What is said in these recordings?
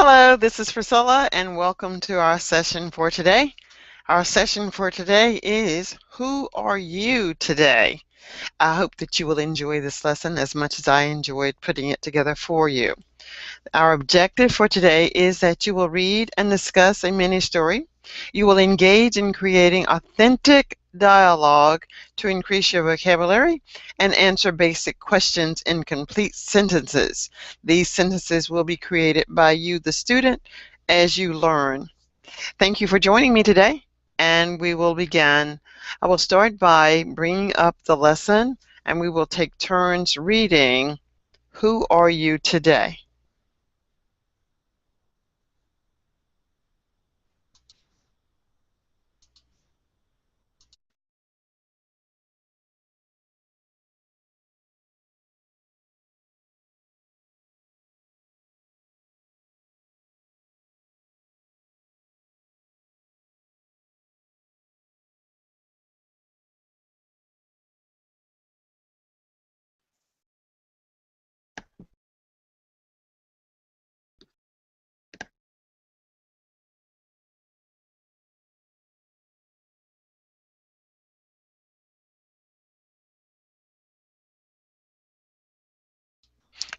Hello, this is Priscilla, and welcome to our session for today. Our session for today is Who Are You Today? I hope that you will enjoy this lesson as much as I enjoyed putting it together for you. Our objective for today is that you will read and discuss a mini story. You will engage in creating authentic dialogue to increase your vocabulary and answer basic questions in complete sentences. These sentences will be created by you, the student, as you learn. Thank you for joining me today, and we will begin. I will start by bringing up the lesson, and we will take turns reading Who Are You Today?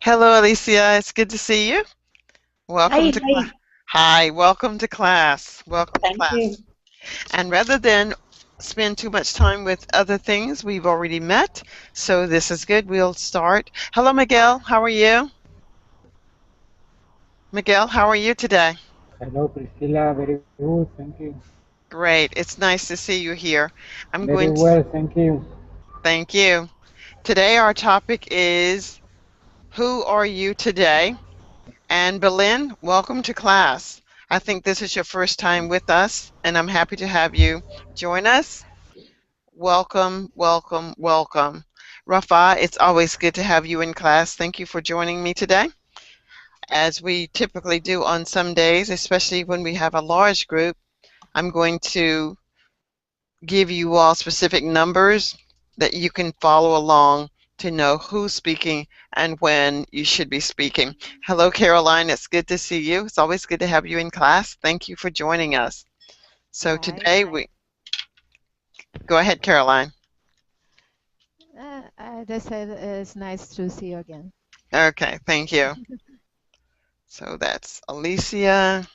Hello, Alicia. It's good to see you. Welcome Hi, to class. hi. Hi, welcome to class. Welcome to Thank class. you. And rather than spend too much time with other things, we've already met, so this is good. We'll start. Hello, Miguel. How are you? Miguel, how are you today? Hello, Priscilla. Very good. Thank you. Great. It's nice to see you here. I'm Very going to well. Thank you. thank you. Today, our topic is Who Are You Today? And Belen, welcome to class. I think this is your first time with us, and I'm happy to have you join us. Welcome, welcome, welcome. Rafa, it's always good to have you in class. Thank you for joining me today. As we typically do on some days, especially when we have a large group, I'm going to give you all specific numbers that you can follow along to know who's speaking and when you should be speaking. Hello, Caroline. It's good to see you. It's always good to have you in class. Thank you for joining us. So Hi. today we go ahead, Caroline. I just said it's nice to see you again. Okay, thank you. So that's Alicia.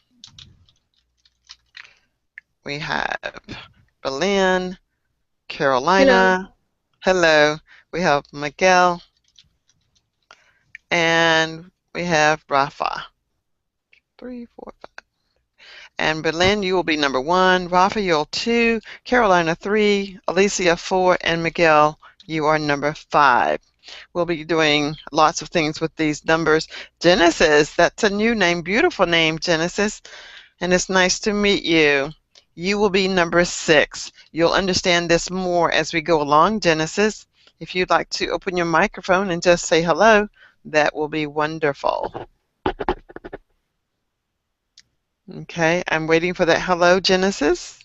We have Belen, Hello. Carolina. Hello. We have Miguel, and we have Rafa. 3, 4, 5. And Belen, you will be number 1. Raphael 2. Carolina 3. Alicia 4. And Miguel, you are number 5. We'll be doing lots of things with these numbers. Genesis, that's a new name, beautiful name, Genesis. And it's nice to meet you. You will be number 6. You'll understand this more as we go along, Genesis. If you'd like to open your microphone and just say hello, that will be wonderful. Okay, I'm waiting for that hello, Genesis.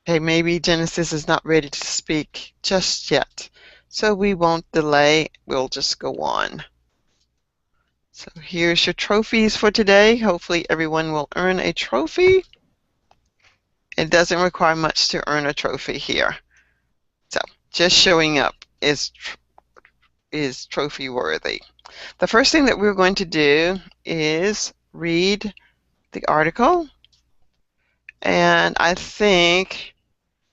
Okay, maybe Genesis is not ready to speak just yet. So we won't delay, we'll just go on. So here's your trophies for today. Hopefully everyone will earn a trophy. It doesn't require much to earn a trophy here. So just showing up is trophy worthy. The first thing that we're going to do is read the article. And I think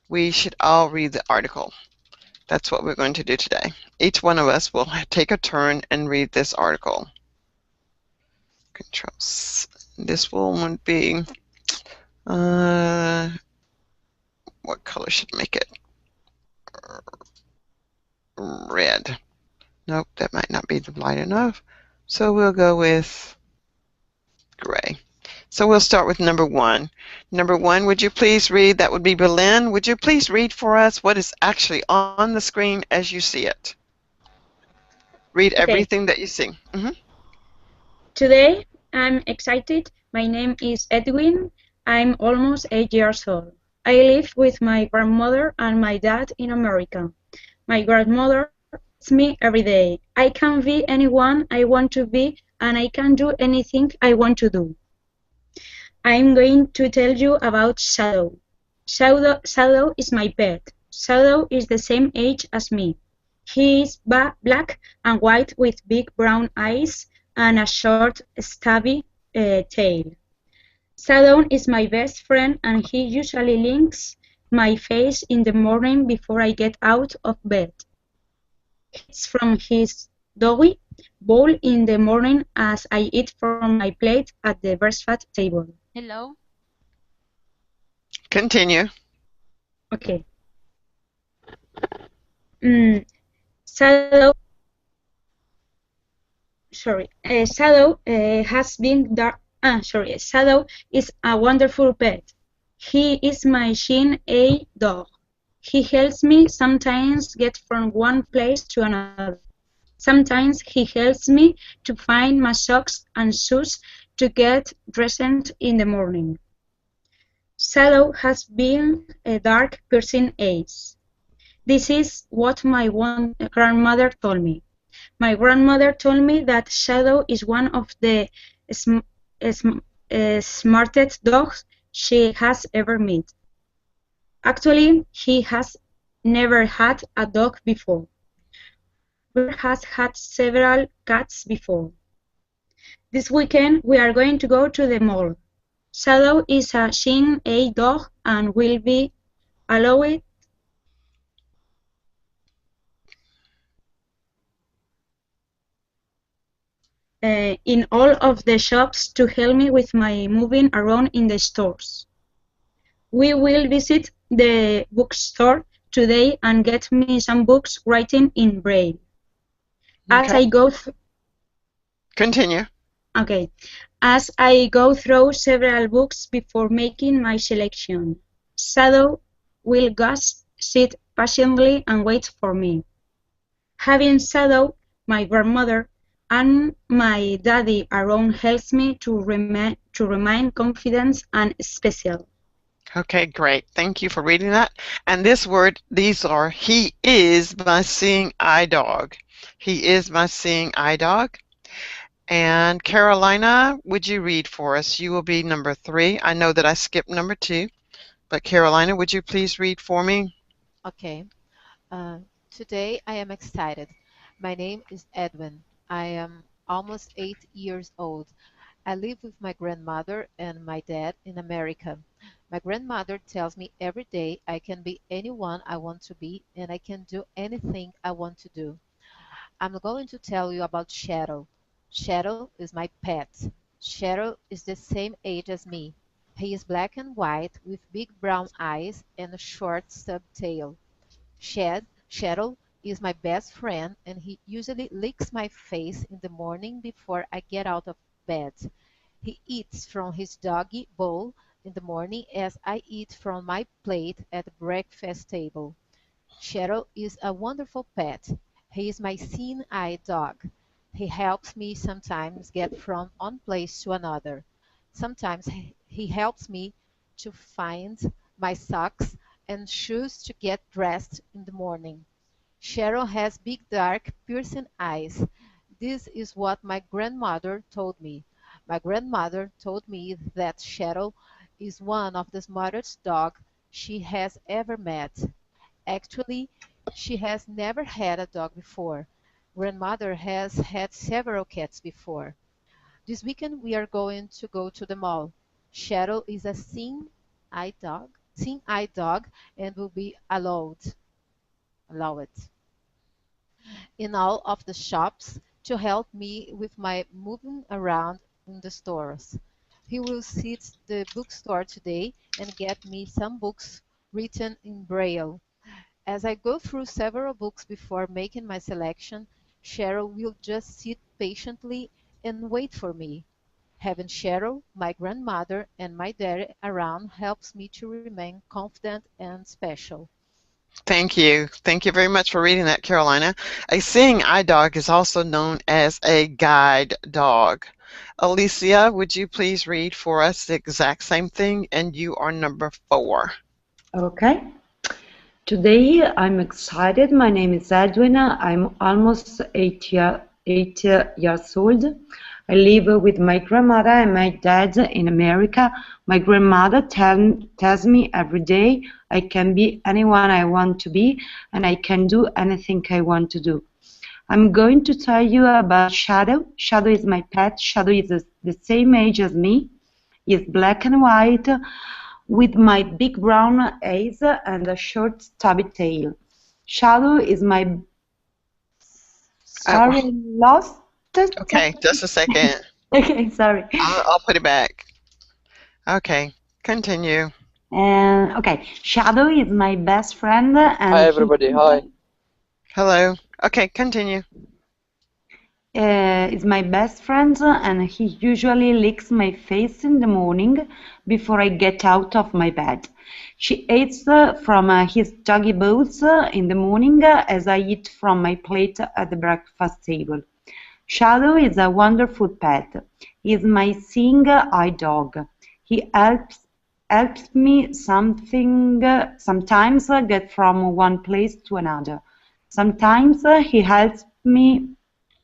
we should all read the article. That's what we're going to do today. Each one of us will take a turn and read this article. Controls. This one would be, what color should make it? Red. Nope, that might not be light enough. So we'll go with gray. So we'll start with number 1. Number 1, would you please read? That would be Belen. Would you please read for us what is actually on the screen as you see it? Read Okay. everything that you see. Today, I'm excited. My name is Edwin. I'm almost 8 years old. I live with my grandmother and my dad in America. My grandmother feeds me every day. I can be anyone I want to be and I can do anything I want to do. I'm going to tell you about Shadow. Shadow is my pet. Shadow is the same age as me. He is black and white with big brown eyes and a short, stubby tail. Shadow is my best friend, and he usually licks my face in the morning before I get out of bed. He eats from his doggy bowl in the morning as I eat from my plate at the breakfast table. Hello. Continue. Okay. Shadow. Shadow has been dark. Shadow is a wonderful pet. He is my Shin-A dog. He helps me sometimes get from one place to another. Sometimes he helps me to find my socks and shoes to get dressed in the morning. Shadow has been a dark piercing eyes. This is what my grandmother told me. My grandmother told me that Shadow is one of the smartest dogs she has ever met. Actually, he has never had a dog before. Bear has had several cats before. This weekend we are going to go to the mall. Shadow is a Shin-A dog and will be allowed in all of the shops to help me with my moving around in the stores. We will visit the bookstore today and get me some books written in Braille. As Okay. I go Continue. Okay. As I go through several books before making my selection, Shadow will just sit patiently and wait for me. Having Shadow, my grandmother, and my daddy around helps me to remain confident and special. Okay, great. Thank you for reading that. And this word, these are, he is my seeing eye dog. He is my seeing eye dog. And Carolina, would you read for us? You will be number 3. I know that I skipped number 2, but Carolina, would you please read for me? Okay. Today I am excited. My name is Edwin. I am almost 8 years old. I live with my grandmother and my dad in America. My grandmother tells me every day I can be anyone I want to be and I can do anything I want to do. I'm going to tell you about Shadow. Shadow is my pet. Shadow is the same age as me. He is black and white with big brown eyes and a short stub tail. Shadow is my best friend and he usually licks my face in the morning before I get out of bed. He eats from his doggy bowl in the morning as I eat from my plate at the breakfast table. Shadow is a wonderful pet. He is my seeing-eye dog. He helps me sometimes get from one place to another. Sometimes he helps me to find my socks and shoes to get dressed in the morning. Shadow has big dark piercing eyes. This is what my grandmother told me. My grandmother told me that Shadow is one of the smartest dogs she has ever met. Actually, she has never had a dog before. Grandmother has had several cats before. This weekend we are going to go to the mall. Shadow is a seeing-eye dog and will be allowed in all of the shops to help me with my moving around in the stores. He will visit the bookstore today and get me some books written in Braille. As I go through several books before making my selection, Cheryl will just sit patiently and wait for me. Having Cheryl, my grandmother, and my dad around helps me to remain confident and special. Thank you. Thank you very much for reading that, Carolina. A seeing eye dog is also known as a guide dog. Alicia, would you please read for us the exact same thing? And you are number 4. Okay. Today I'm excited. My name is Edwina. I'm almost 8 years old. I live with my grandmother and my dad in America. My grandmother tells me every day I can be anyone I want to be and I can do anything I want to do. I'm going to tell you about Shadow. Shadow is my pet. Shadow is the same age as me. He's black and white with my big brown eyes and a short stubby tail. Shadow is my... Oh, Sorry, I lost it. okay, just a second. Okay, sorry. I'll put it back. Okay, continue. And okay, Shadow is my best friend, and Hi everybody, hi. Hello. Okay, continue. Is my best friend, and he usually licks my face in the morning before I get out of my bed. She eats from his doggy bowls in the morning as I eat from my plate at the breakfast table. Shadow is a wonderful pet. He is my seeing eye dog. He helps me sometimes get from one place to another. Sometimes he helps me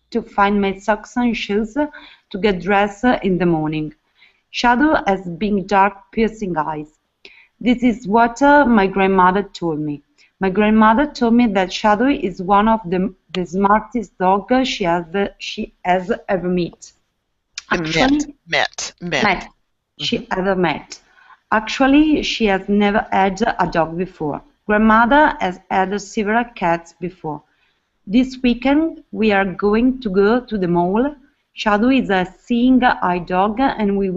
to find my socks and shoes to get dressed in the morning. Shadow has big dark piercing eyes. This is what my grandmother told me. My grandmother told me that Shadow is one of the smartest dogs she has ever met. Actually, Met. she ever met. Actually, she has never had a dog before. Grandmother has had several cats before. This weekend we are going to go to the mall. Shadow is a seeing eye dog and will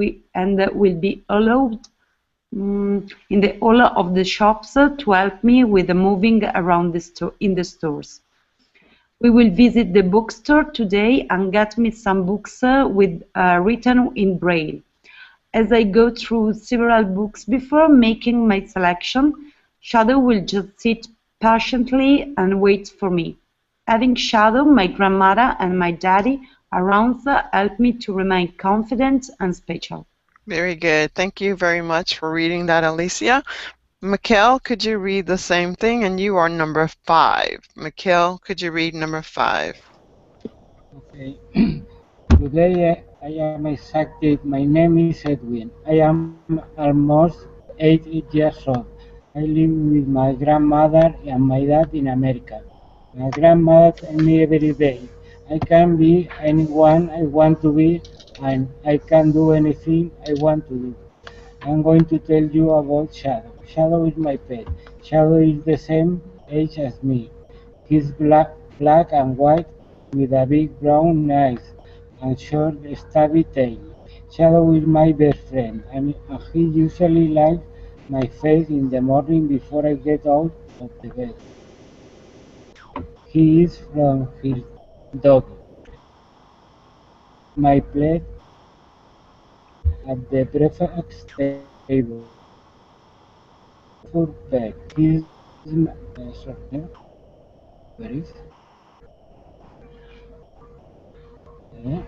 be allowed in all of the shops to help me with moving around in the stores. We will visit the bookstore today and get me some books written in Braille. As I go through several books before making my selection, Shadow will just sit patiently and wait for me. Having Shadow, my grandmother, and my daddy around helped me to remain confident and special. Very good. Thank you very much for reading that, Alicia. Mikkel, could you read the same thing? And you are number 5. Mikkel, could you read number 5? Okay. Today I am excited. My name is Edwin. I am almost 8 years old. I live with my grandmother and my dad in America. My grandmother tells me every day, I can be anyone I want to be and I can do anything I want to do. I'm going to tell you about Shadow. Shadow is my pet. Shadow is the same age as me. He's black and white with a big brown eyes and short stubby tail. Shadow is my best friend and he usually likes my face in the morning before I get out of the bed. He is from his dog. My plate at the breakfast table. For pet. He is sorry, where is? Uh,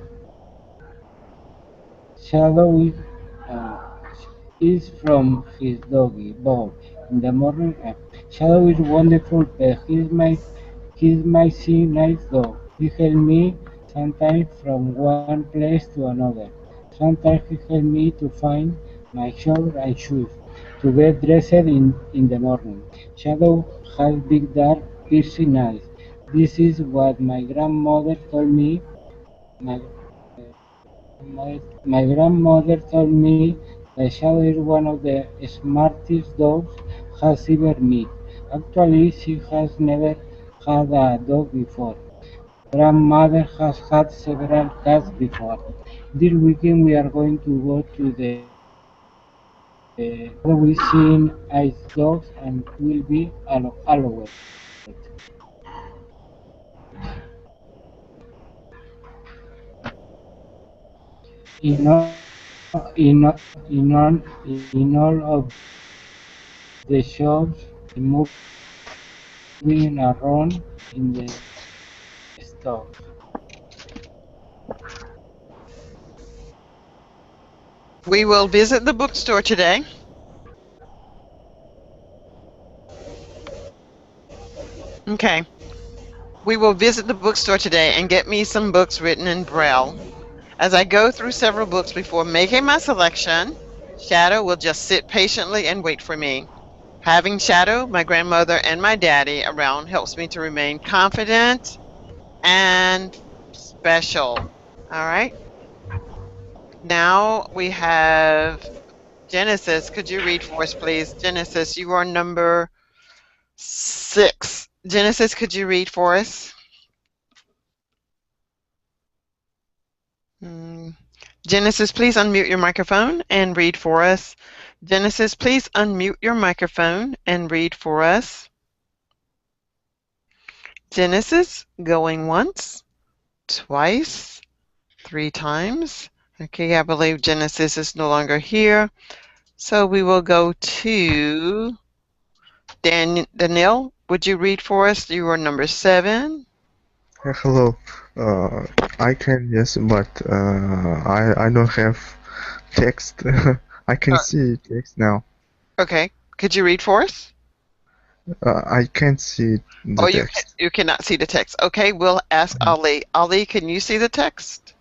Shadow is from his doggy Bob. In the morning, Shadow is wonderful pet. He's my nice dog. He helps me sometimes from one place to another. Sometimes he helps me to find my shorts and shoes to get dressed in the morning. Shadow has big dark piercing eyes. This is what my grandmother told me. My my grandmother told me that Shadow is one of the smartest dogs has ever met. Actually, she has never had a dog before. Grandmother has had several cats before. This weekend we are going to go to the we seen ice dogs and will be allowed. In all, in, all- in all of the shops, moving around in the store. We will visit the bookstore today. Okay. We will visit the bookstore today and get me some books written in Braille. As I go through several books before making my selection, Shadow will just sit patiently and wait for me. Having Shadow, my grandmother, and my daddy around helps me to remain confident and special. All right. Now we have Genesis. Could you read for us, please? Genesis, you are number 6. Genesis, could you read for us? Genesis, please unmute your microphone and read for us. Genesis, please unmute your microphone and read for us. Genesis, going once, twice, 3 times. Okay, I believe Genesis is no longer here. So we will go to Daniel. Would you read for us? You are number 7. Hello. I can, yes, but I don't have text. I can see text now. Okay. Could you read for us? I can't see the text. You cannot see the text. Okay, we'll ask Ali. Ali, can you see the text?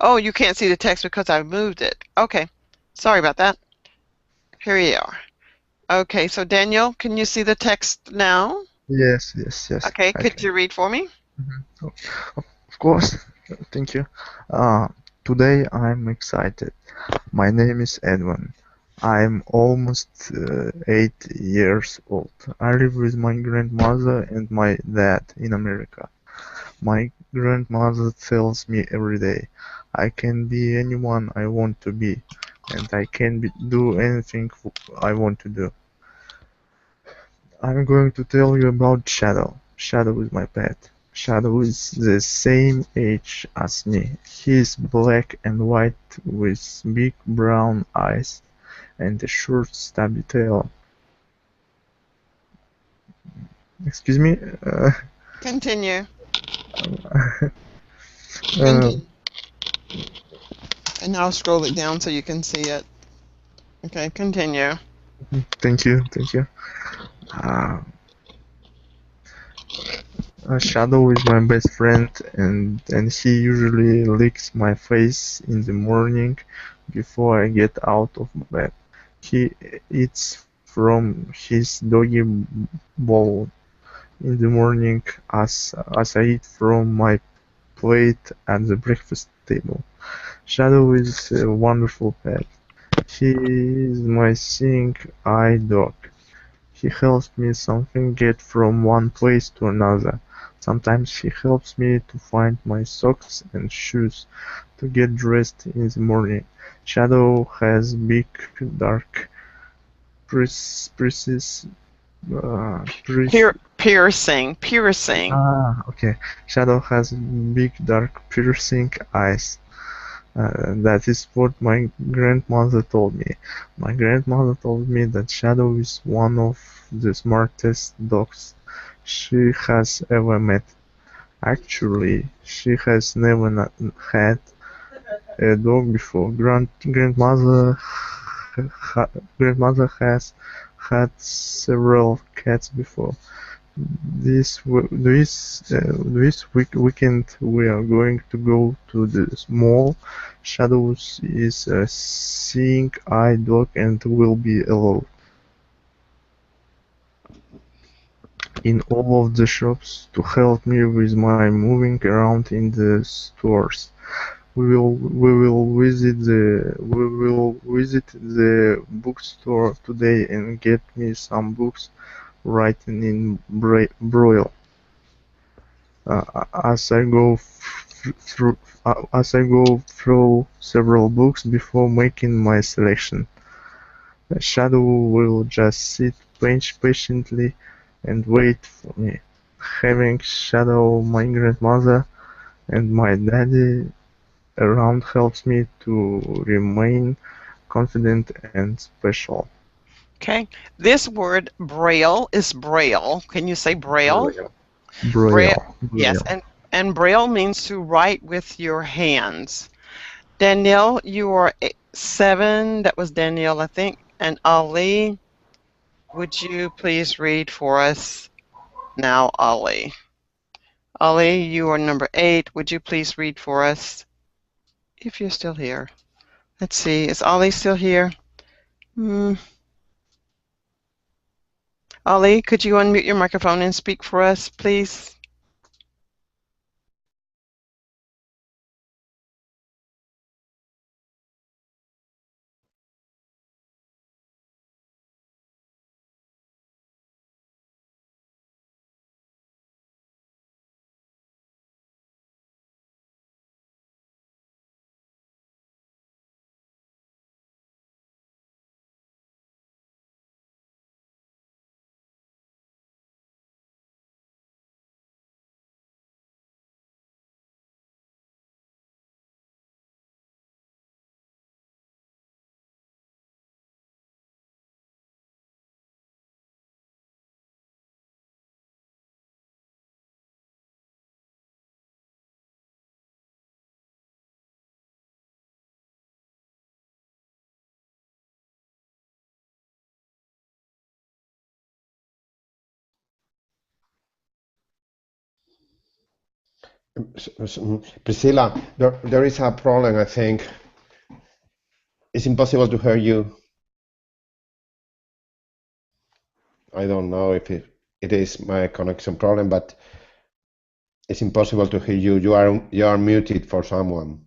Oh, you can't see the text because I moved it. Okay. Sorry about that. Here you are. Okay, so Daniel, can you see the text now? Yes. Okay, could you read for me? Of course. Thank you. Today I'm excited. My name is Edwin. I'm almost 8 years old. I live with my grandmother and my dad in America. My grandmother tells me every day, I can be anyone I want to be, and I can do anything I want to do. I'm going to tell you about Shadow. Shadow is my pet. Shadow is the same age as me. He is black and white with big brown eyes and a short stubby tail. Excuse me? Continue. Continue. And I'll scroll it down so you can see it. Okay, continue. Thank you. Shadow is my best friend, and he usually licks my face in the morning before I get out of bed. He eats from his doggy bowl in the morning as I eat from my plate at the breakfast table. Shadow is a wonderful pet. He is my seeing eye dog. He helps me something get from one place to another. Sometimes he helps me to find my socks and shoes to get dressed in the morning. Shadow has big dark piercing. Okay. Shadow has big dark piercing eyes. That is what my grandmother told me. My grandmother told me that Shadow is one of the smartest dogs she has ever met. Actually, she has never had a dog before. Grandmother has had several cats before. This weekend we are going to go to the mall. Shadows is a seeing eye dog and will be allowed in all of the shops to help me with my moving around in the stores. We will visit the bookstore today and get me some books written in Braille. As I go through several books before making my selection. Shadow will just sit patiently and wait for me. Having Shadow, my grandmother, and my daddy around helps me to remain confident and special. Okay, this word Braille is Braille. Can you say Braille? Braille. Yes, and Braille means to write with your hands. Danielle, you are 7. That was Danielle, I think. And Ali, would you please read for us now, Ali? Ali, you are number 8. Would you please read for us, if you're still here? Let's see. Is Ali still here? Ali, could you unmute your microphone and speak for us, please? Priscilla, there is a problem, I think. It's impossible to hear you. I don't know if it is my connection problem, but it's impossible to hear you. You are muted for someone.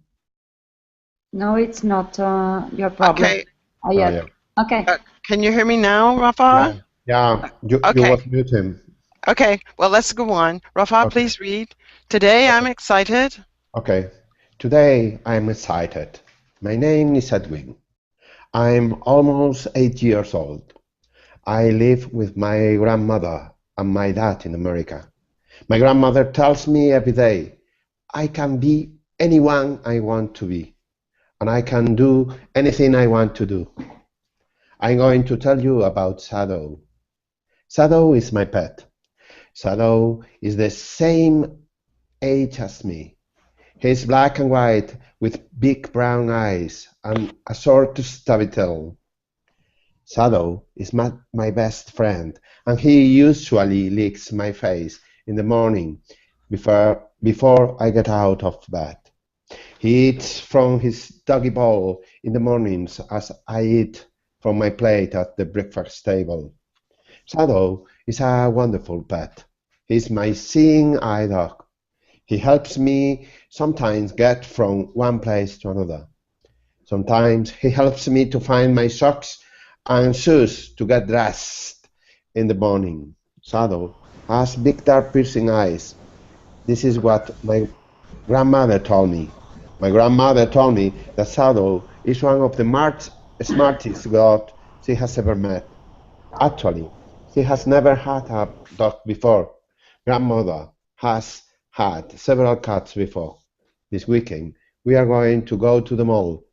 No, it's not your problem. Okay. Yeah. Okay. Can you hear me now, Rafa? Yeah. You was muted. Okay. Well, let's go on. Rafa, please read. Today I'm excited. Okay. Today I'm excited. My name is Edwin. I'm almost 8 years old. I live with my grandmother and my dad in America. My grandmother tells me every day, I can be anyone I want to be, and I can do anything I want to do. I'm going to tell you about Shadow. Shadow is my pet. Shadow is the same age as me. He's black and white with big brown eyes and a short stubby tail. Shadow is my best friend, and he usually licks my face in the morning before I get out of bed. He eats from his doggy bowl in the mornings as I eat from my plate at the breakfast table. Shadow is a wonderful pet. He's my seeing eye dog. He helps me sometimes get from one place to another. Sometimes he helps me to find my socks and shoes to get dressed in the morning. Shadow has big dark piercing eyes. This is what my grandmother told me. My grandmother told me that Shadow is one of the smartest dogs she has ever met. Actually, she has never had a dog before. Grandmother has had several cats before. This weekend, we are going to go to the mall.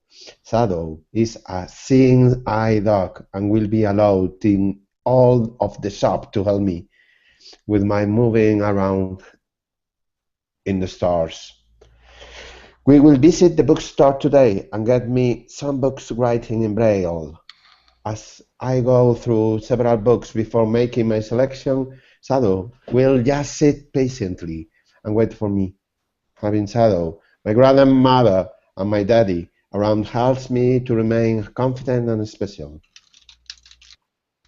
Shadow is a seeing eye dog and will be allowed in all of the shop to help me with my moving around in the stores. We will visit the bookstore today and get me some books writing in Braille. As I go through several books before making my selection, Shadow will just sit patiently and wait for me. Having Shadow, my grandmother, and my daddy around helps me to remain confident and special.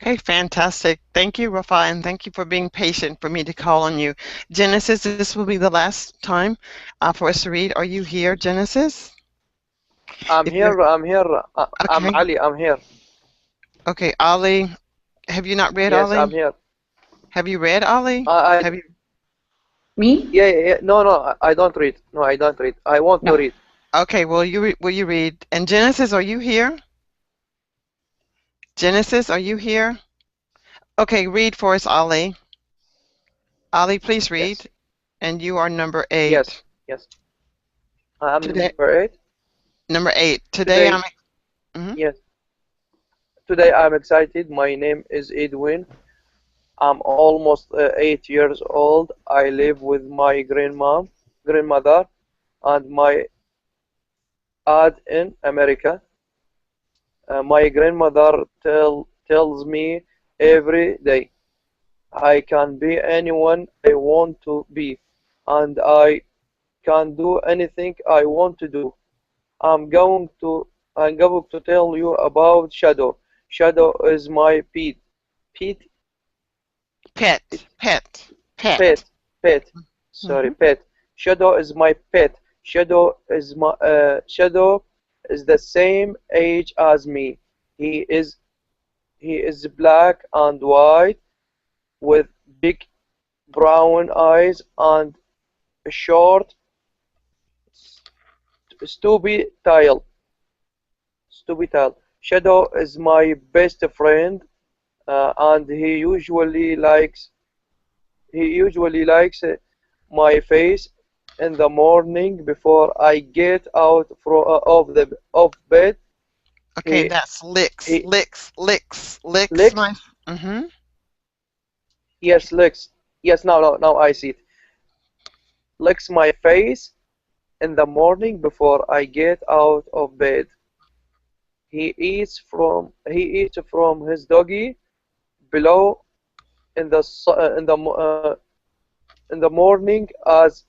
Okay, fantastic. Thank you, Rafa, and thank you for being patient for me to call on you. Genesis, this will be the last time for us to read. Are you here, Genesis? I'm here. I'm Okay. Ali. I'm here. Okay, Ali, have you not read Yes, Ali? I'm here. Have you read Ali? Have you? Me? Yeah. No, I don't read. No, I don't read. I want to read. Okay, will you read? And Genesis, are you here? Genesis, are you here? Okay, read for us, Ali. Ali, please read. Yes. And you are number 8. Yes. I'm Today, number 8. Number 8. Today I'm. Yes. Today I'm excited. My name is Edwin. I'm almost 8 years old. I live with my grandmother, and my aunt in America. My grandmother tells me every day, I can be anyone I want to be, and I can do anything I want to do. I'm going to tell you about Shadow. Shadow is my pet. Pet, Pet. Pet. pet, pet. Sorry, Mhm. pet. Shadow is my pet. Shadow is the same age as me. He is black and white with big brown eyes and a short, stubby tail. Stubby tail. Shadow is my best friend, and he usually likes my face in the morning before I get out of bed. Okay, He that's licks. he Licks. Licks. Licks licks. my. Mhm. Yes, licks. Yes, now I see it. Licks my face in the morning before I get out of bed. He eats from his doggy below in the su- in the morning as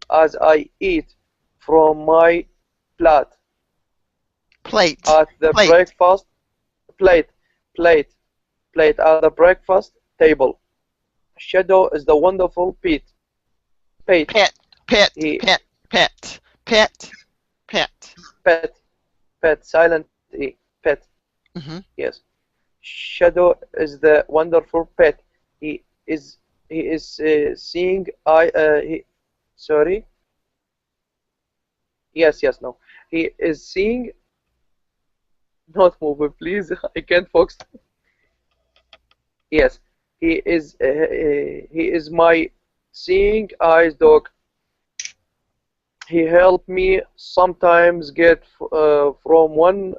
I eat from my plate Plate. at the Plate. breakfast plate plate plate at the breakfast table. Shadow is the wonderful pet. Pet. Pet. He Pet. Pet. Pet. Pet. pet silent e pet. Mhm. Yes. Shadow is the wonderful pet. He is seeing sorry. Yes, no. He is seeing, not moving, please. I can't focus. Yes. He is my seeing eyes dog. He helped me sometimes get from one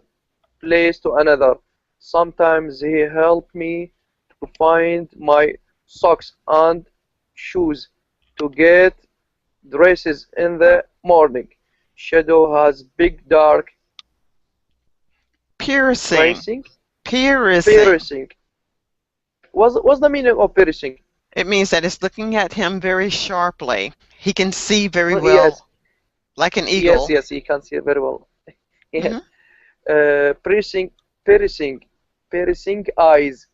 place to another. Sometimes he helped me to find my socks and shoes, to get dresses in the morning. Shadow has big dark Piercing. piercing. Piercing. Piercing. What's the meaning of piercing? It means that it's looking at him very sharply. He can see very Yes, well, like an yes, eagle. yes. He can see very well. Yes. Mhm. Piercing, piercing, piercing eyes.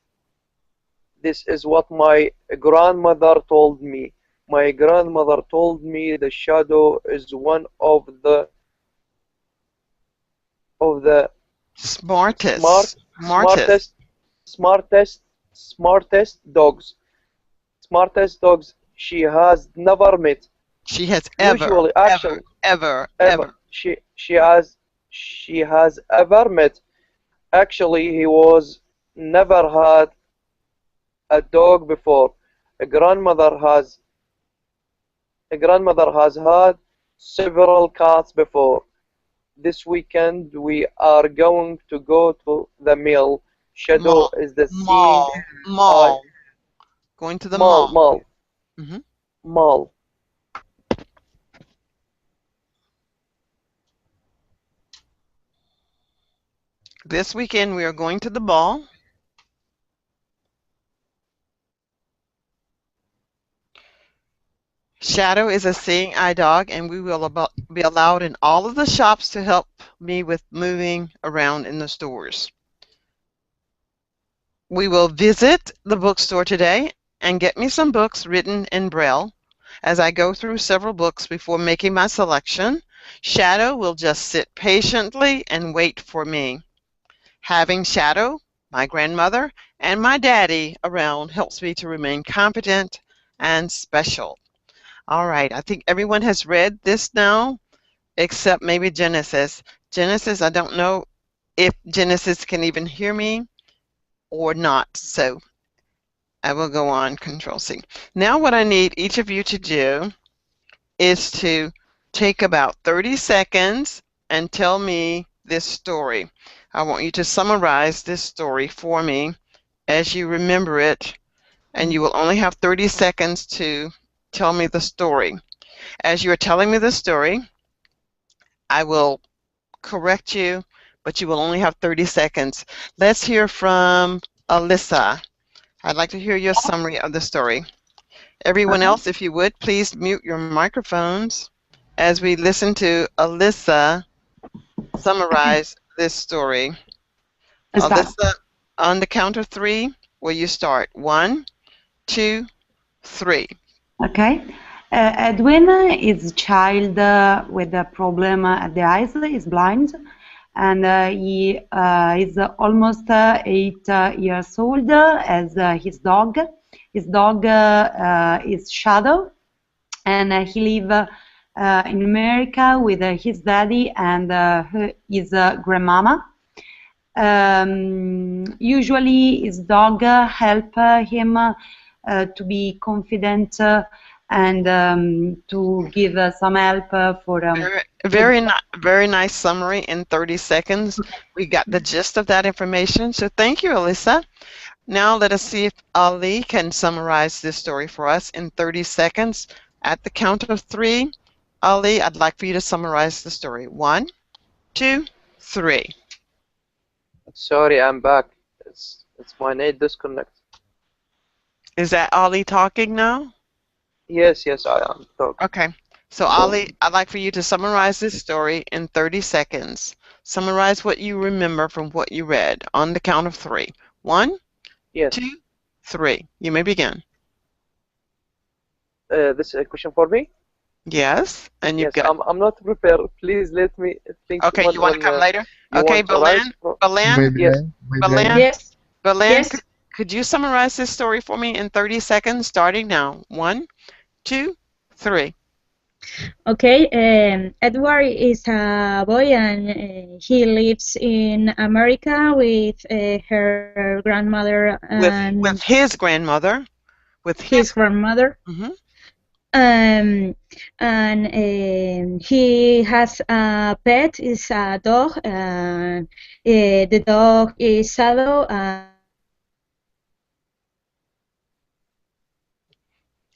This is what my grandmother told me. My grandmother told me the shadow is one of the smart, Smartest. Smartest. smartest, smartest dogs. Smartest dogs she has never met. She has ever, Usually, ever, actually, ever, ever ever. she has ever met. Actually, he was never had a dog before. A grandmother has a grandmother has had several cats before. This weekend we are going to go to the mill. Shadow Mall. is the seeing Mall. eye. Mall. Going to the Mall, mall. mall, Mhm. mall. This weekend we are going to the mall. Shadow is a seeing eye dog, and we will be allowed in all of the shops to help me with moving around in the stores. We will visit the bookstore today and get me some books written in Braille. As I go through several books before making my selection, Shadow will just sit patiently and wait for me. Having Shadow, my grandmother, and my daddy around helps me to remain competent and special. All right, I think everyone has read this now, except maybe Genesis. Genesis, I don't know if Genesis can even hear me or not, so I will go on, Control C. Now what I need each of you to do is to take about 30 seconds and tell me this story. I want you to summarize this story for me as you remember it, and you will only have 30 seconds to tell me the story. As you are telling me the story, I will correct you, but you will only have 30 seconds. Let's hear from Alyssa. I'd like to hear your summary of the story. Everyone Okay. else, if you would, please mute your microphones as we listen to Alyssa summarize this story. Start. Alyssa, on the count of 3, will you start? 1, 2, 3. Okay. Edwin is a child with a problem at the eyes. He's blind, and he is almost 8 years old. As his dog. His dog is Shadow, and he lives in America with his daddy and his grandmama. Usually, his dog help him to be confident and to give some help for Very nice summary in 30 seconds. We got the gist of that information. So thank you, Alyssa. Now let us see if Ali can summarize this story for us in 30 seconds. At the count of 3, Ali, I'd like for you to summarize the story. 1, 2, 3. Sorry, I'm back. It's my net disconnect. Is that Ali talking now? Yes, I am talking. Okay. So Ali, I'd like for you to summarize this story in 30 seconds. Summarize what you remember from what you read on the count of 3. 1, Yes. 2, 3. You may begin. This is a question for me? Yes, and you've Yes, got. I'm not prepared. Please let me think. Okay, you want to come later? you Okay, want to rise Balan, Maybe Yes. Balan, Yes. Balan, Yes. could you summarize this story for me in 30 seconds, starting now? 1, 2, 3. Okay. Edward is a boy, and he lives in America with her grandmother and With his grandmother. With his grandmother. Mhm. And he has a pet, is a dog. The dog is Shadow.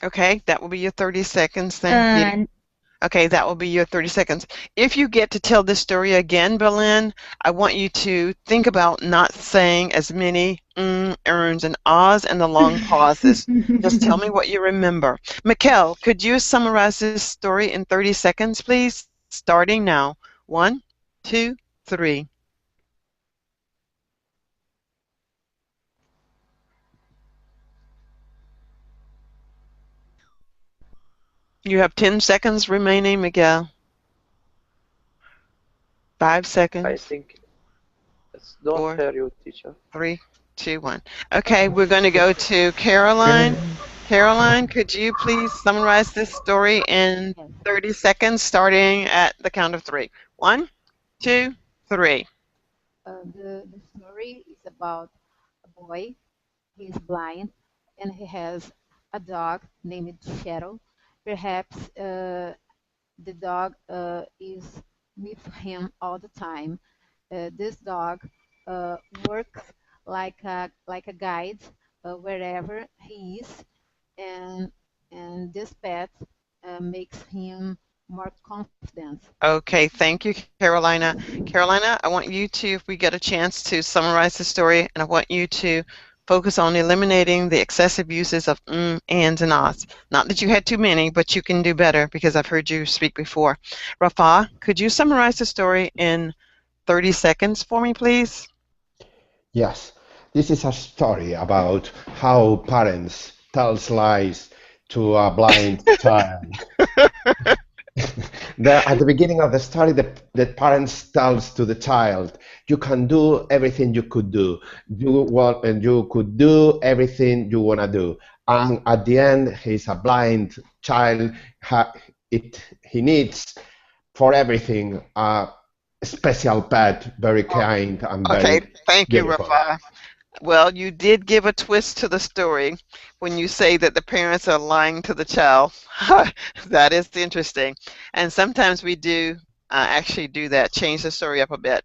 Okay, that will be your 30 seconds. Thank you. Okay, that will be your 30 seconds. If you get to tell this story again, Berlin, I want you to think about not saying as many erns, and ahs and the long pauses. Just tell me what you remember. Mikkel, could you summarize this story in 30 seconds, please? Starting now. 1, 2, 3. You have 10 seconds remaining, Miguel. 5 seconds. I think. Don't 4, hear you, teacher. 3, 2, 1. Okay, we're going to go to Caroline. Caroline, could you please summarize this story in 30 seconds, starting at the count of 3? 1, 2, 3. The story is about a boy. He's blind and he has a dog named Shadow. Perhaps the dog is with him all the time. This dog works like a guide wherever he is, and this pet makes him more confident. Okay, thank you, Carolina. Carolina, I want you to, if we get a chance, to summarize the story, and I want you to focus on eliminating the excessive uses of ands, and ahs. Not that you had too many, but you can do better because I've heard you speak before. Rafa, could you summarize the story in 30 seconds for me, please? Yes, this is a story about how parents tell lies to a blind child. At the beginning of the story, the parents tells to the child, "You can do everything you could do. You could do everything you wanna do." And at the end, he's a blind child. He needs for everything a special pet, very kind and very Okay, thank you, beautiful. Rafa. Well, you did give a twist to the story when you say that the parents are lying to the child. That is interesting. And sometimes we do actually do that, change the story up a bit.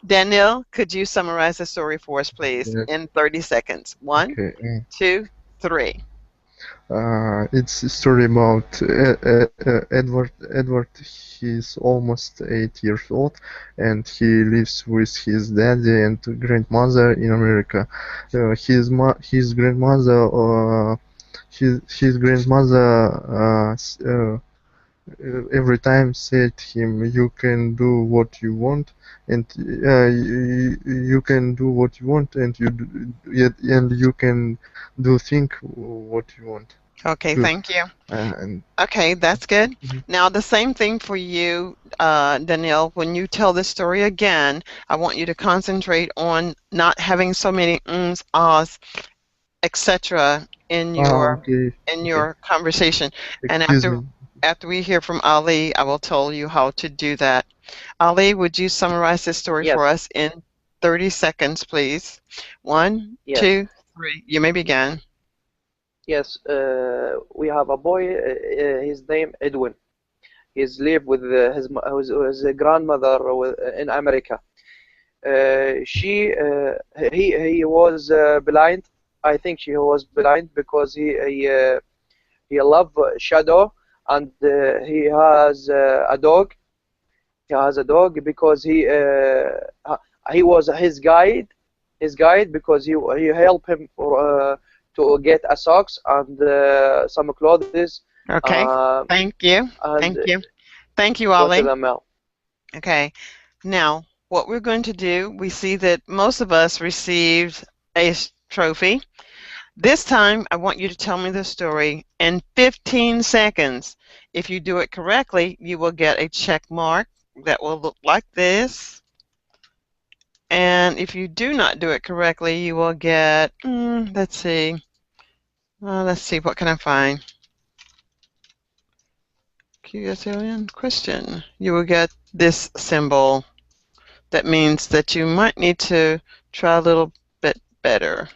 Daniel, could you summarize the story for us, please, Yes. in 30 seconds? 1, Okay. 2, 3. It's a story about Edward. Edward, he's almost 8 years old, and he lives with his daddy and grandmother in America. His grandmother his grandmother every time said him, "You can do what you want, and you can do what you want, and and you can do think what you want." Okay, Good. thank you. And Okay, that's good. Mhm. Now, the same thing for you, Danielle. When you tell this story again, I want you to concentrate on not having so many ums, ahs, etc. in okay, your conversation. And excuse me. after we hear from Ali, I will tell you how to do that. Ali, would you summarize this story for Yes, us in 30 seconds, please? 1, yes, 2, 3. You may begin. yes. We have a boy. His name Edwin. He's lived with his grandmother in America. He was blind. I think she was blind because he loved Shadow, and he has a dog. He has a dog because he was his guide because he helped him to get a socks and some clothes Okay, thank you. and Thank you. Thank you, go to Ali. the mail. Okay, now what we're going to do, we see that most of us received a trophy. This time, I want you to tell me the story in 15 seconds. If you do it correctly, you will get a check mark that will look like this. And if you do not do it correctly, you will get, let's see, what can I find? QSLN question. You will get this symbol. That means that you might need to try a little bit better,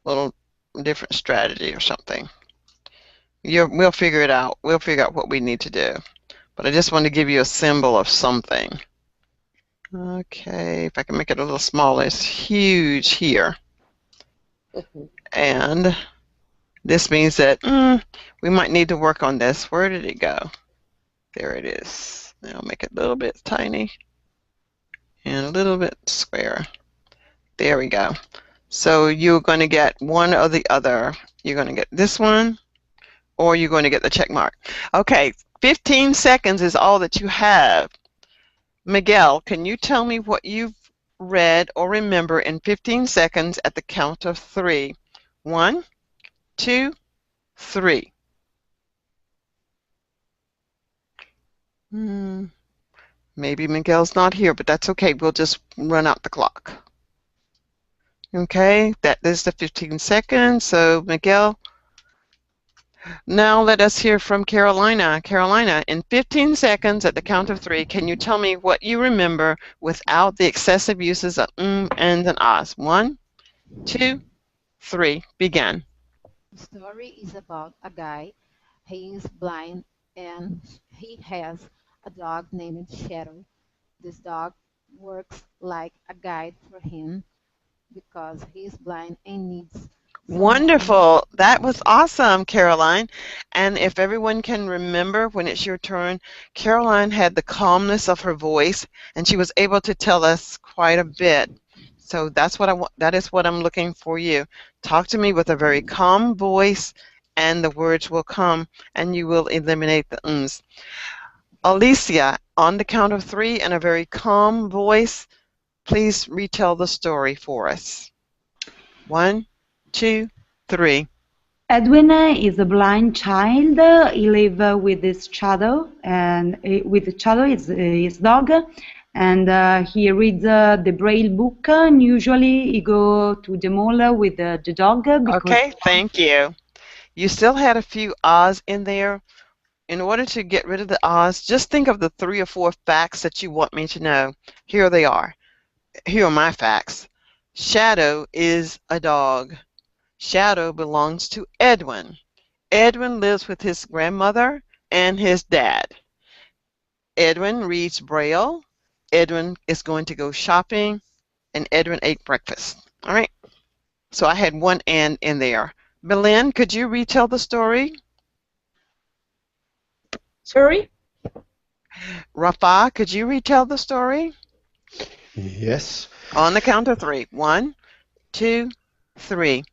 a little different strategy or something. We'll figure it out. We'll figure out what we need to do. But I just want to give you a symbol of something. Okay, if I can make it a little smaller, it's huge here. And this means that we might need to work on this. Where did it go? There it is. Now I'll make it a little bit tiny and a little bit square. There we go. So you're going to get one or the other. You're going to get this one, or you're going to get the check mark. Okay, 15 seconds is all that you have. Miguel, can you tell me what you've read or remember in 15 seconds at the count of 3? 1, 2, 3. Maybe Miguel's not here, but that's okay. We'll just run out the clock. Okay, that is the 15 seconds. So Miguel, now let us hear from Carolina. Carolina, in 15 seconds at the count of 3, can you tell me what you remember without the excessive uses of and and ahs? 1, 2, 3, begin. The story is about a guy. He is blind and he has a dog named Shadow. This dog works like a guide for him because he is blind and needs someone. Wonderful. That was awesome, Caroline. And if everyone can remember when it's your turn, Caroline had the calmness of her voice and she was able to tell us quite a bit. So that's what I want. That is what I'm looking for you. Talk to me with a very calm voice and the words will come and you will eliminate the ums. Alicia, on the count of 3 and a very calm voice, please retell the story for us. 1, 2, 3. Edwin is a blind child. He lives with his shadow, and with the shadow is his dog, and he reads the Braille book. And usually, he go to the mall with the dog. Okay, thank you. You still had a few ahs in there. In order to get rid of the ahs, just think of the 3 or 4 facts that you want me to know. Here they are. Here are my facts. Shadow is a dog. Shadow belongs to Edwin. Edwin lives with his grandmother and his dad. Edwin reads Braille. Edwin is going to go shopping, and Edwin ate breakfast. All right. So I had one and in there. Belen, could you retell the story? Sorry? Rafa, could you retell the story? Yes. On the count of 3. 1, 2, 3.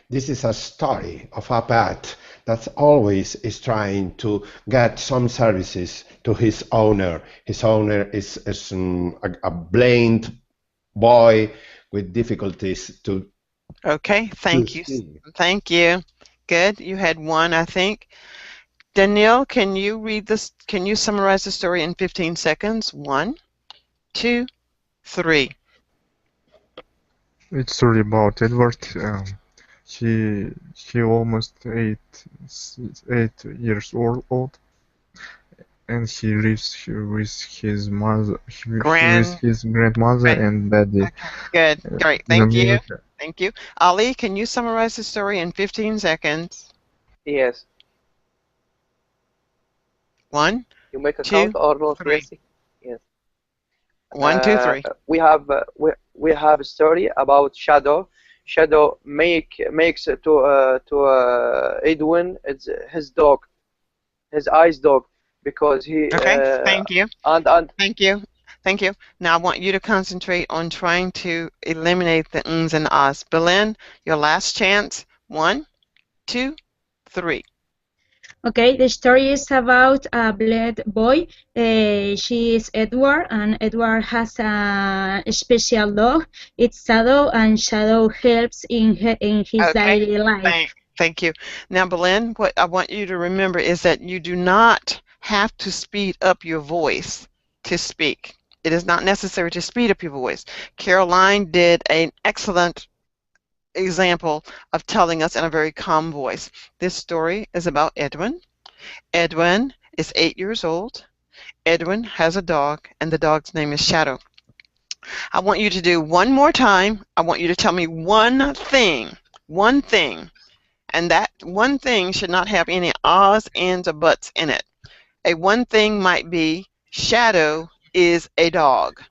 This is a story of a bat that always is trying to get some services to his owner. His owner is a blind boy with difficulties to Okay, thank you. see. Thank you. Good. You had one, I think. Danielle, can you read this? Can you summarize the story in 15 seconds? 1, 2, 3. It's story about Edward. He almost 8 years old, and he lives with his mother, with his grandmother and daddy. Okay, good. Great. in Thank you. America. Thank you. Ali, can you summarize the story in 15 seconds? Yes. 1, You make a 2, count or not? 3. Yes. 1, 2, 3. We have a story about Shadow. Shadow makes to Edwin it's his dog, his ice dog, because he Okay, thank you. and Thank you. Thank you. Now I want you to concentrate on trying to eliminate the ums and ahs. Belen, your last chance. 1, 2, 3. Okay, the story is about a blind boy. She is Edward, and Edward has a special dog. It's Shadow, and Shadow helps in his Okay. daily life. Thank you. Now, Belen, what I want you to remember is that you do not have to speed up your voice to speak. It is not necessary to speed up your voice. Caroline did an excellent example of telling us in a very calm voice. This story is about Edwin. Edwin is 8 years old. Edwin has a dog, and the dog's name is Shadow. I want you to do one more time. I want you to tell me one thing, and that one thing should not have any ahs, ands, or buts in it. A one thing might be Shadow is a dog.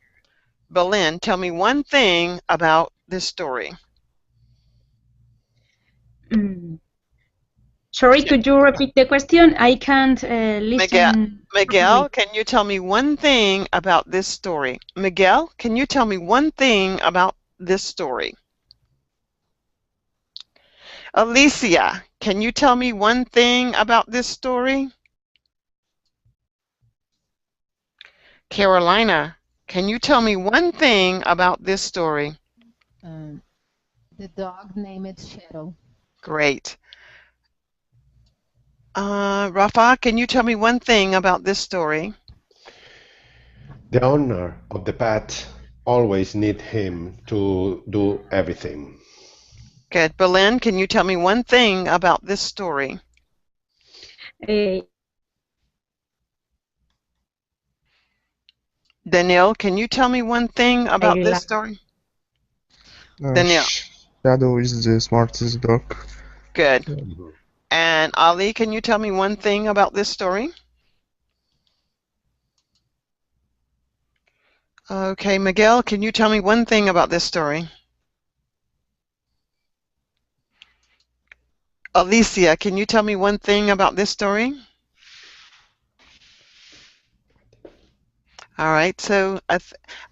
Belen, tell me one thing about this story. Sorry, could you repeat the question? I can't listen. Miguel, can you tell me one thing about this story? Miguel, can you tell me one thing about this story? Alicia, can you tell me one thing about this story? Carolina, can you tell me one thing about this story? The dog named Shadow. Great. Rafa, can you tell me one thing about this story? The owner of the pet always need him to do everything. Good. Belen, can you tell me one thing about this story? Danielle, can you tell me one thing about this story? Danielle. Shadow is the smartest dog. Good. And Ali, can you tell me one thing about this story? Okay, Miguel, can you tell me one thing about this story? Alicia, can you tell me one thing about this story? All right, so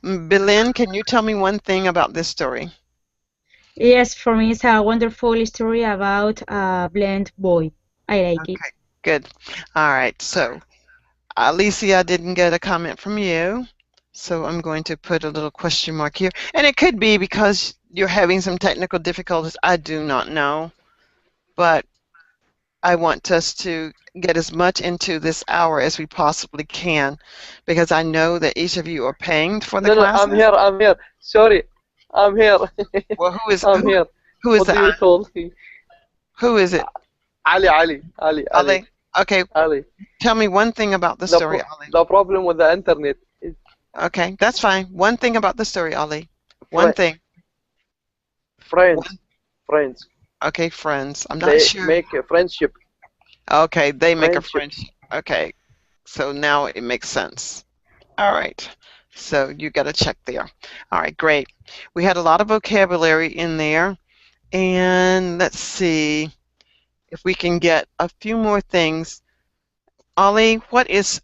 Belen, can you tell me one thing about this story? Yes, for me it's a wonderful story about a blind boy. I like it. Good. All right, so Alicia didn't get a comment from you, so I'm going to put a little question mark here. And it could be because you're having some technical difficulties. I do not know. But I want us to get as much into this hour as we possibly can, because I know that each of you are paying for the classes. I'm here. Sorry, I'm here. Well, who is here. Who is what that? Do you told me? Who is it? Ali. Okay. Ali. Tell me one thing about the story, Ali. The problem with the internet is... Okay, that's fine. One thing about the story, Ali. One thing. Friends. Okay, friends. I'm not sure. They make a friendship. Okay, they make a friendship. Okay, so now it makes sense. All right, so you got to check there. All right, great. We had a lot of vocabulary in there, and let's see if we can get a few more things. Ollie, what is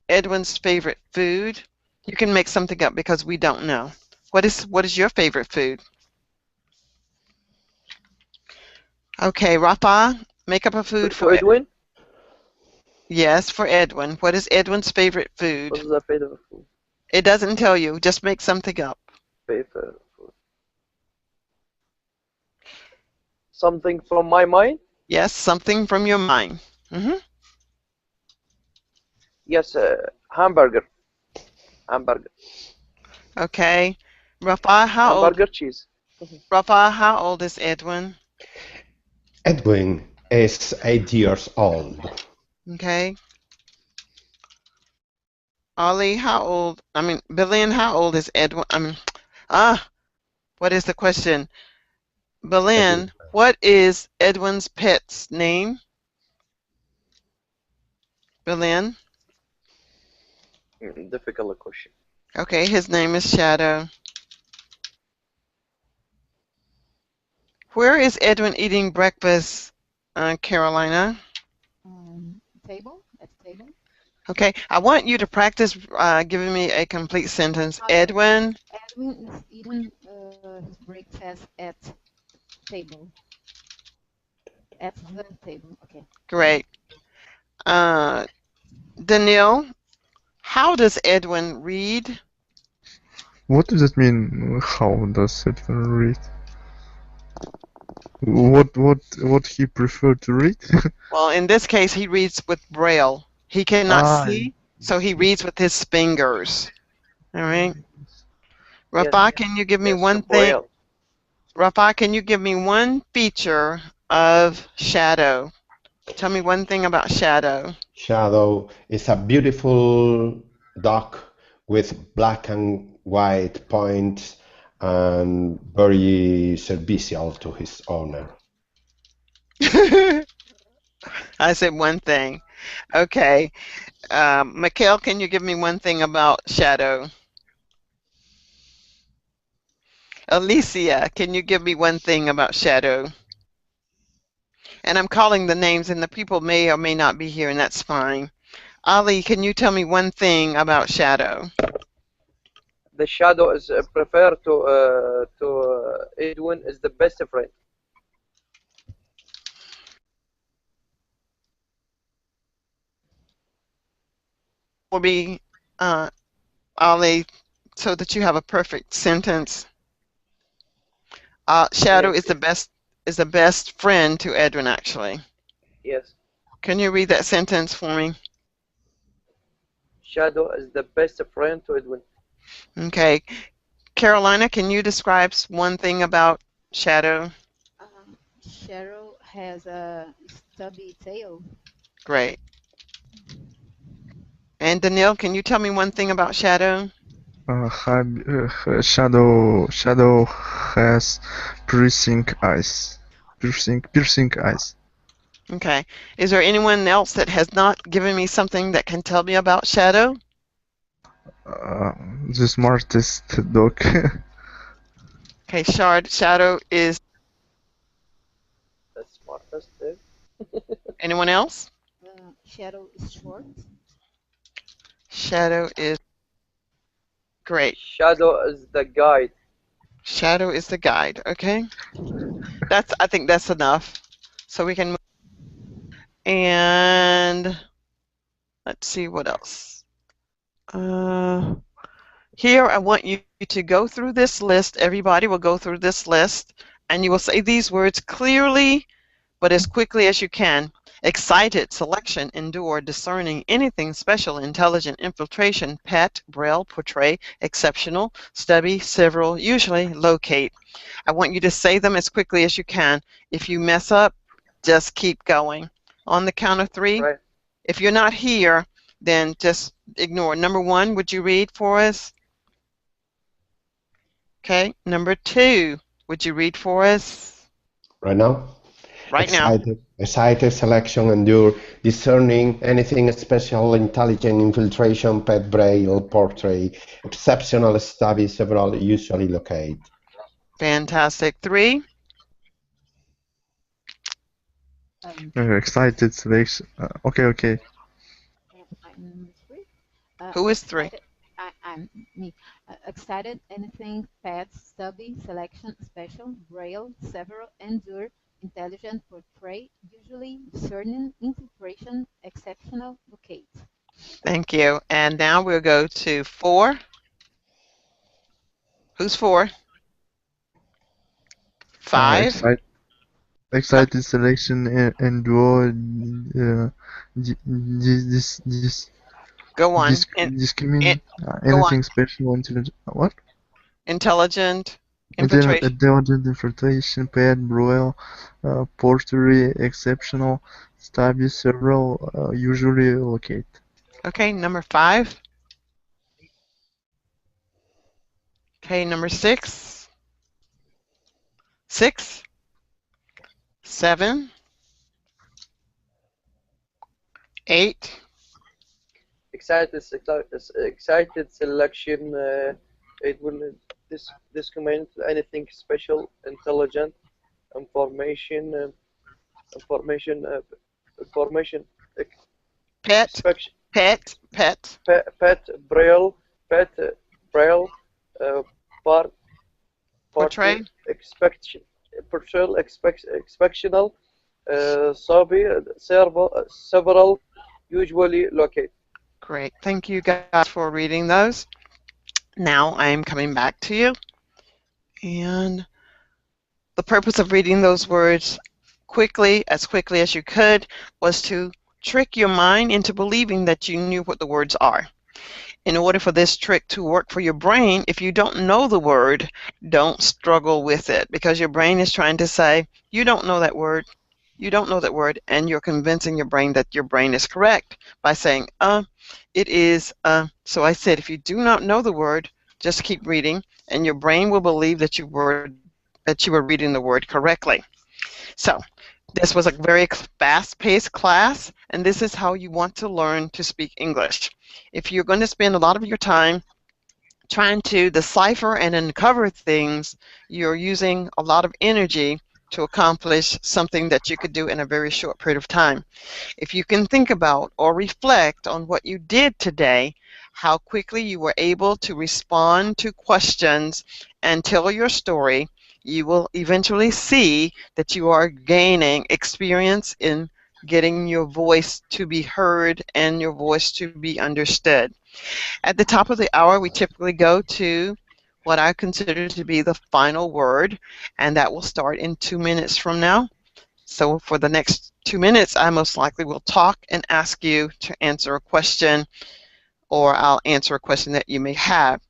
Edwin's favorite food? You can make something up because we don't know. What is your favorite food? Okay, Rafa, make up a food To for it. Edwin, Yes, for Edwin. What is Edwin's favorite what food? is the favorite food? It doesn't tell you. Just make something up. Favorite food. Something from my mind? Yes, something from your mind. Yes, hamburger. Hamburger. Okay. Rafa, Hamburger cheese. how old is Edwin? Edwin is 8 years old. Okay. Ollie, Billion, how old is Edwin? What is the question? Billion, what is Edwin's pet's name? Billion. Difficult question. Okay, his name is Shadow. Where is Edwin eating breakfast, Carolina? Table. At table. Okay, I want you to practice giving me a complete sentence. Edwin. Edwin is eating his breakfast at table. At the table. Okay. Great. Danielle, how does Edwin read? What does that mean? How does Edwin read? What he prefer to read? Well, in this case, he reads with Braille. He cannot see, so he reads with his fingers. All right. Rafa, can you give me one thing? Braille. Rafa, can you give me one feature of Shadow? Tell me one thing about Shadow. Shadow is a beautiful dog with black and white points and very servicial to his owner. I said one thing. Okay. Mikhail, can you give me one thing about Shadow? Alicia, can you give me one thing about Shadow? And I'm calling the names, and the people may or may not be here, and that's fine. Ali, can you tell me one thing about Shadow? The shadow is preferred to Edwin is the best friend. Will be Ali, so that you have a perfect sentence. Shadow is the best friend to Edwin, actually. Yes. Can you read that sentence for me? Shadow is the best friend to Edwin. Okay. Carolina, can you describe one thing about Shadow? Shadow has a stubby tail. Great. And Danielle, can you tell me one thing about Shadow? Shadow has piercing eyes. Piercing eyes. Okay. Is there anyone else that has not given me something that can tell me about Shadow? The smartest dog. Okay, Shadow is the smartest. Anyone else? Shadow is short. Shadow is great. Shadow is the guide. Shadow is the guide. Okay. I think that's enough. So we can move. And let's see what else. Here I want you to go through this list. Everybody will go through this list, and you will say these words clearly, but as quickly as you can. Excited, selection, endure, discerning, anything special, intelligent, infiltration, pet, braille, portray, exceptional, stubby, several, usually, locate. I want you to say them as quickly as you can. If you mess up, just keep going. On the count of three, right. If you're not here, then just ignore. Number one, would you read for us? Okay. Number two, would you read for us? Right now? Right now. Excited, selection, endure, discerning, anything special, intelligent, infiltration, pet, braille, portrait, exceptional, stubby, several, usually, locate. Fantastic. Three? Excited, selection. Okay. Who is three? I'm me. Excited, anything, pet, stubby, selection, special, braille, several, endure, intelligent, portray, usually, discerning, infiltration, exceptional, locate. Thank you. And now we'll go to 4. Who's 4? 5. Excited selection and duo this Go on. discriminate Go on. anything special until what? Intelligent, infiltration. Intelligent infiltration, pet, broil, portery, exceptional, stabby, several, usually locate. Okay, number 5. Okay, number 6. 6. 7. 8. Excited selection. It will discriminate anything special, intelligent, information, information, information, Pet. inspection, Pet. pet, braille, part, Portray. portrayal, expectional, several, usually locate. Great. Thank you guys for reading those. Now I am coming back to you. And the purpose of reading those words as quickly as you could, was to trick your mind into believing that you knew what the words are. In order for this trick to work for your brain, if you don't know the word, don't struggle with it, because your brain is trying to say, you don't know that word, you don't know that word, and you're convincing your brain that your brain is correct by saying, it is, So I said, if you do not know the word, just keep reading, and your brain will believe that you were reading the word correctly. So this was a very fast-paced class, and this is how you want to learn to speak English. If you're going to spend a lot of your time trying to decipher and uncover things, you're using a lot of energy to accomplish something that you could do in a very short period of time. If you can think about or reflect on what you did today, how quickly you were able to respond to questions and tell your story, you will eventually see that you are gaining experience in getting your voice to be heard and your voice to be understood. At the top of the hour, we typically go to what I consider to be the final word, and that will start in 2 minutes from now. So for the next 2 minutes, I most likely will talk and ask you to answer a question, or I'll answer a question that you may have.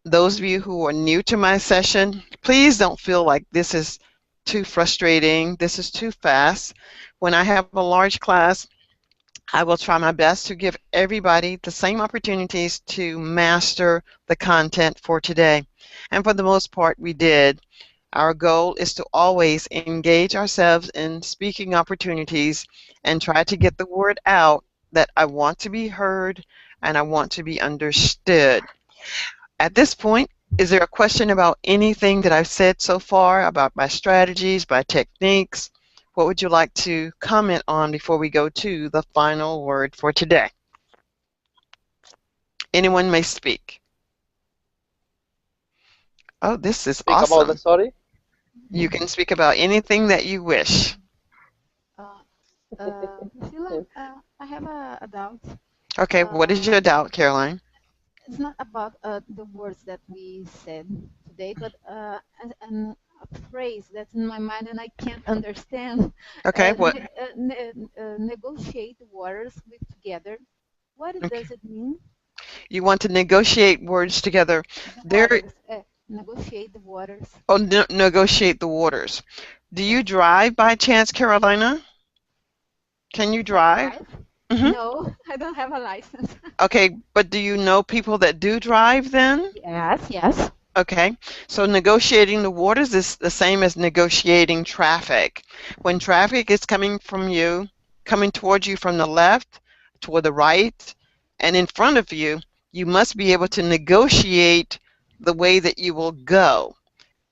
Those of you who are new to my session, please don't feel like this is too frustrating, this is too fast. When I have a large class, I will try my best to give everybody the same opportunities to master the content for today. And for the most part, we did. Our goal is to always engage ourselves in speaking opportunities and try to get the word out that I want to be heard and I want to be understood. At this point, is there a question about anything that I've said so far, about my strategies, my techniques? What would you like to comment on before we go to the final word for today? Anyone may speak. Oh, this is Speak awesome. about the story? You can speak about anything that you wish. Priscilla, I have a doubt. Okay, what is your doubt, Caroline? It's not about the words that we said today, but a phrase that's in my mind and I can't understand. Okay, what? Negotiate words with together. What does it mean? You want to negotiate words together. Negotiate the waters. Oh, negotiate the waters. Do you drive by chance, Carolina? Can you drive? Mm-hmm. No, I don't have a license. Okay, but do you know people that do drive then? Yes. Okay, so negotiating the waters is the same as negotiating traffic. When traffic is coming towards you from the left, toward the right, and in front of you, you must be able to negotiate the way that you will go,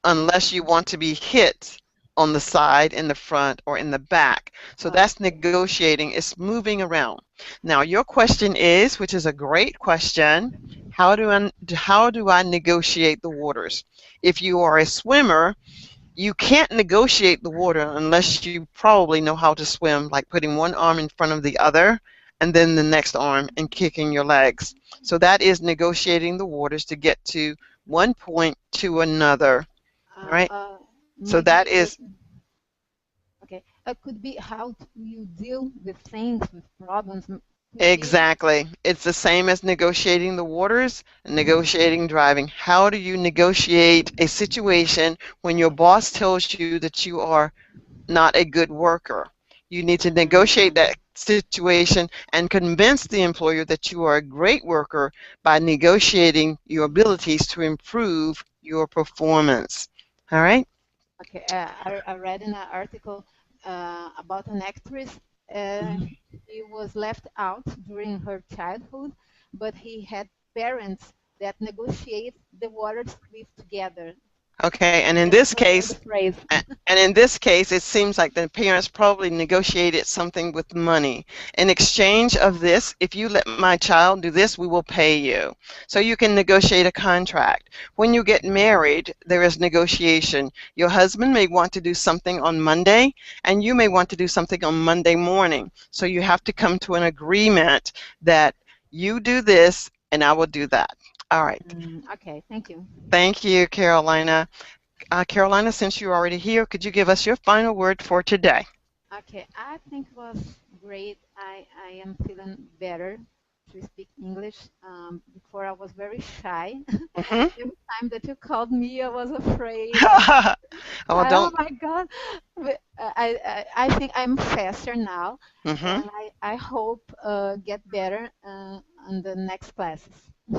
unless you want to be hit on the side, in the front, or in the back. So that's negotiating. It's moving around. Now your question is, which is a great question, how do I negotiate the waters? If you are a swimmer, you can't negotiate the water unless you probably know how to swim, like putting one arm in front of the other and then the next arm and kicking your legs. So that is negotiating the waters to get to one point to another. All right? So that is okay. Could be how you deal with things, with problems. exactly. It's the same as negotiating the waters and negotiating driving. How do you negotiate a situation when your boss tells you that you are not a good worker? You need to negotiate that situation and convince the employer that you are a great worker by negotiating your abilities to improve your performance. All right? Okay, I read in an article about an actress. She was left out during her childhood, but he had parents that negotiate the waters live together. Okay, and in this case, it seems like the parents probably negotiated something with money. In exchange of this, if you let my child do this, we will pay you. So you can negotiate a contract. When you get married, there is negotiation. Your husband may want to do something on Monday, and you may want to do something on Monday morning. So you have to come to an agreement that you do this and I will do that. All right. Okay, thank you. Thank you, Carolina. Carolina, since you're already here, could you give us your final word for today? Okay, I think it was great. I am feeling better to speak English. Before I was very shy. Every time that you called me, I was afraid. Oh my God! I think I'm faster now, and I hope get better in the next classes.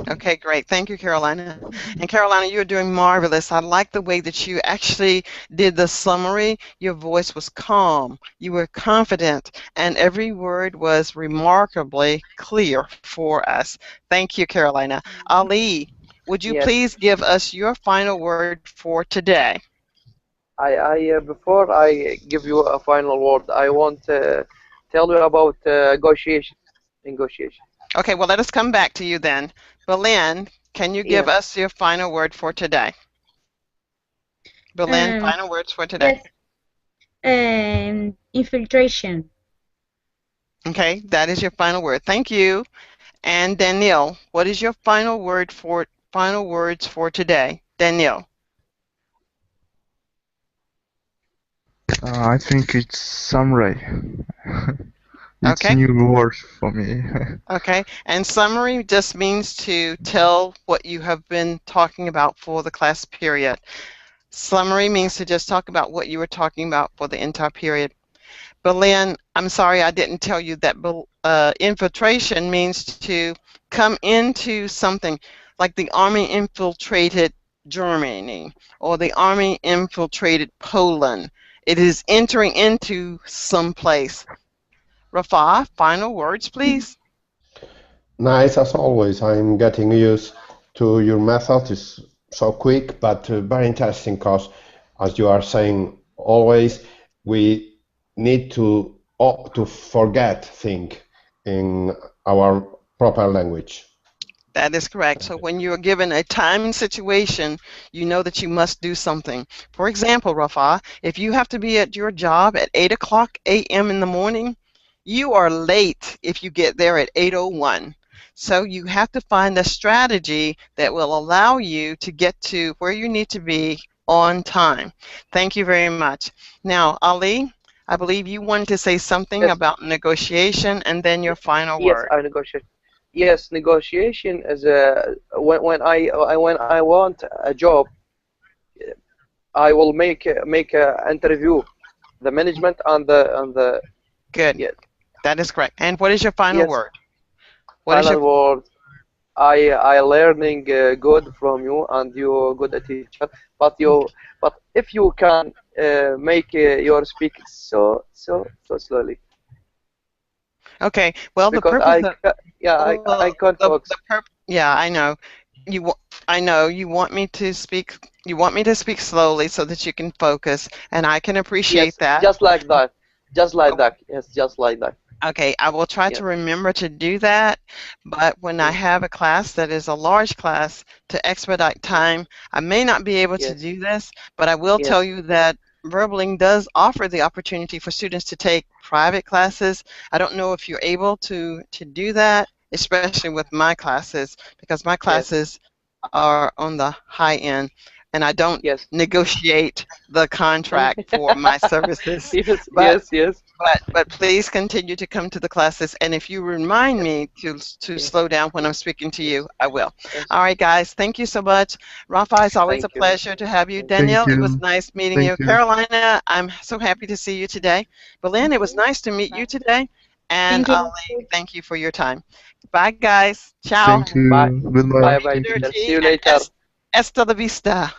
Okay, great. Thank you, Carolina. And Carolina, you're doing marvelous. I like the way that you actually did the summary. Your voice was calm. You were confident, and every word was remarkably clear for us. Thank you, Carolina. Ali, would you please give us your final word for today? Before I give you a final word, I want to tell you about negotiation. Okay, well, let us come back to you then. Belen, can you give us your final word for today? Belen, final words for today. Yes. Infiltration. Okay, that is your final word. Thank you. And Danielle, what is your final words for today? Danielle. I think it's summary. It's a new word for me. Okay, and summary just means to tell what you have been talking about for the class period. Summary means to just talk about what you were talking about for the entire period. Belen, I'm sorry I didn't tell you that infiltration means to come into something, like the Army infiltrated Germany or the Army infiltrated Poland. It is entering into some place. Rafa, final words, please. Nice as always. I'm getting used to your method. It's so quick, but very interesting because, as you are saying, always we need to forget think in our proper language. That is correct. So when you are given a time situation, you know that you must do something. For example, Rafa, if you have to be at your job at 8:00 a.m. in the morning, you are late if you get there at 8:01. So you have to find a strategy that will allow you to get to where you need to be on time. Thank you very much. Now, Ali, I believe you wanted to say something about negotiation and then your final word. Yes, I negotiate. Yes, negotiation is when I want a job, I will make a interview, the management and the. Good. Yes. That is correct. And what is your final word? Final word. I learning good from you, and you good a teacher. But if you can make your speak so slowly. Okay. Well, because the purpose I can't focus. Yeah, I know. I know you want me to speak. You want me to speak slowly so that you can focus, and I can appreciate that. Just like that. Just like that. Yes, just like that. Okay, I will try to remember to do that, but when I have a class that is a large class, to expedite time, I may not be able to do this, but I will tell you that Verbaling does offer the opportunity for students to take private classes. I don't know if you're able to do that, especially with my classes, because my classes are on the high end, and I don't negotiate the contract for my services. But please continue to come to the classes, and if you remind me to slow down when I'm speaking to you, I will. All right, guys, thank you so much. Rafa, it's always a pleasure to have you. Danielle, it was nice meeting you. Carolina, I'm so happy to see you today. Belen, it was nice to meet you today. And Ali, thank you for your time. Bye, guys. Ciao. Thank you. Bye. Goodbye. Bye. See you later. Hasta la vista.